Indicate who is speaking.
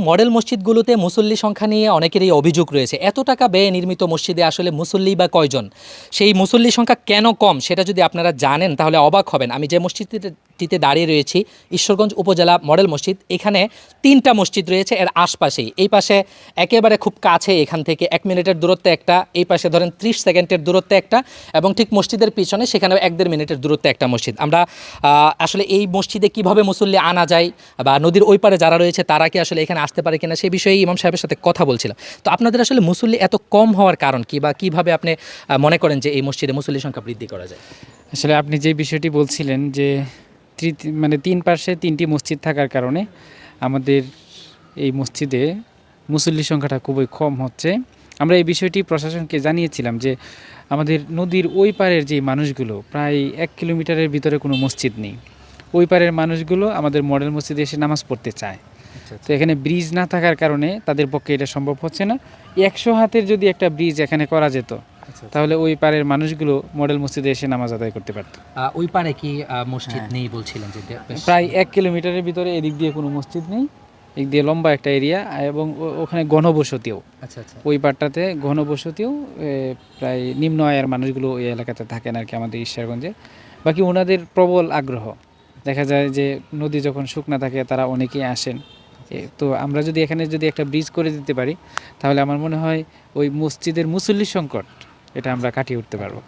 Speaker 1: Model মসজিদগুলোতে মুসল্লি সংখ্যা নিয়ে অনেকেরই অভিযোগ রয়েছে। এত টাকা ব্যয়ে নির্মিত মসজিদে আসলে মুসল্লি বা কয়জন? সেই মুসল্লি সংখ্যা কেন কম সেটা যদি আপনারা জানেন তাহলে অবাক হবেন। আমি যে মসজিদটিতে দাঁড়িয়ে রয়েছি ঈশ্বরগঞ্জ উপজেলা মডেল মসজিদ, এখানে ৩টা মসজিদ রয়েছে এর আশপাশেই। এই পাশে একেবারে খুব কাছে, এখান থেকে ১ মিনিটের দূরত্বে একটা, এই পাশে ধরেন ৩০ সেকেন্ডের দূরত্বে একটা, এবং ঠিক মসজিদের পিছনে সেখানেও ১-১.৫ মিনিটের দূরত্বে একটা মসজিদ। আমরা আসলে এই মসজিদে কিভাবে মুসল্লি আনা যায় বা নদীর ওই পারে যারা রয়েছে তারা কি আসলে এখানে আসতে পারে কিনা সেই বিষয়ে ইমাম সাহেবের সাথে কথা বলছিলাম। তো আপনাদের আসলে মুসল্লি এত কম হওয়ার কারণ কি, বা কিভাবে আপনি মনে করেন যে এই মসজিদে মুসল্লি সংখ্যা বৃদ্ধি করা যায়?
Speaker 2: আসলে আপনি যে বিষয়টি বলছিলেন যে মানে ৩ পাশে ৩টি মসজিদ থাকার কারণে আমাদের এই মসজিদে মুসল্লির সংখ্যাটা খুবই কম হচ্ছে। আমরা এই বিষয়টি প্রশাসনকে জানিয়েছিলাম যে আমাদের নদীর ওই পারের যে মানুষগুলো, প্রায় ১ কিলোমিটারের ভিতরে কোনো মসজিদ নেই। ওই পারের মানুষগুলো আমাদের মডেল মসজিদে এসে নামাজ পড়তে চায়। তো এখানে ব্রিজ না থাকার কারণে তাদের পক্ষে এটা সম্ভব হচ্ছে না। ১০০ হাতের যদি একটা ব্রিজ এখানে করা যেত, তাহলে ওই পারের মানুষগুলো মডেল মসজিদে এসে নামাজ আদায় করতে পারত।
Speaker 1: ওই পারে কি মসজিদ নেই বলছিলেন? যে
Speaker 2: প্রায় ১ কিলোমিটারের ভিতরে এদিক দিয়ে কোনো মসজিদ নেই। এদিক দিয়ে লম্বা একটা এরিয়া, এবং ওখানে ঘনবসতিও।
Speaker 1: আচ্ছা আচ্ছা।
Speaker 2: ওই পারটাতে ঘনবসতিও প্রায় নিম্ন আয়ের মানুষগুলো ওই এলাকাতে থাকেন আর কি, আমাদের ঈশ্বরগঞ্জে। বাকি ওনাদের প্রবল আগ্রহ। দেখা যায় যে নদী যখন শুকনা থাকে তারা অনেকেই আসেন। তো আমরা যদি এখানে যদি একটা ব্রিজ করে দিতে পারি, তাহলে আমার মনে হয় ওই মসজিদের মুসল্লি সংকট এটা আমরা কাটিয়ে উঠতে পারবো।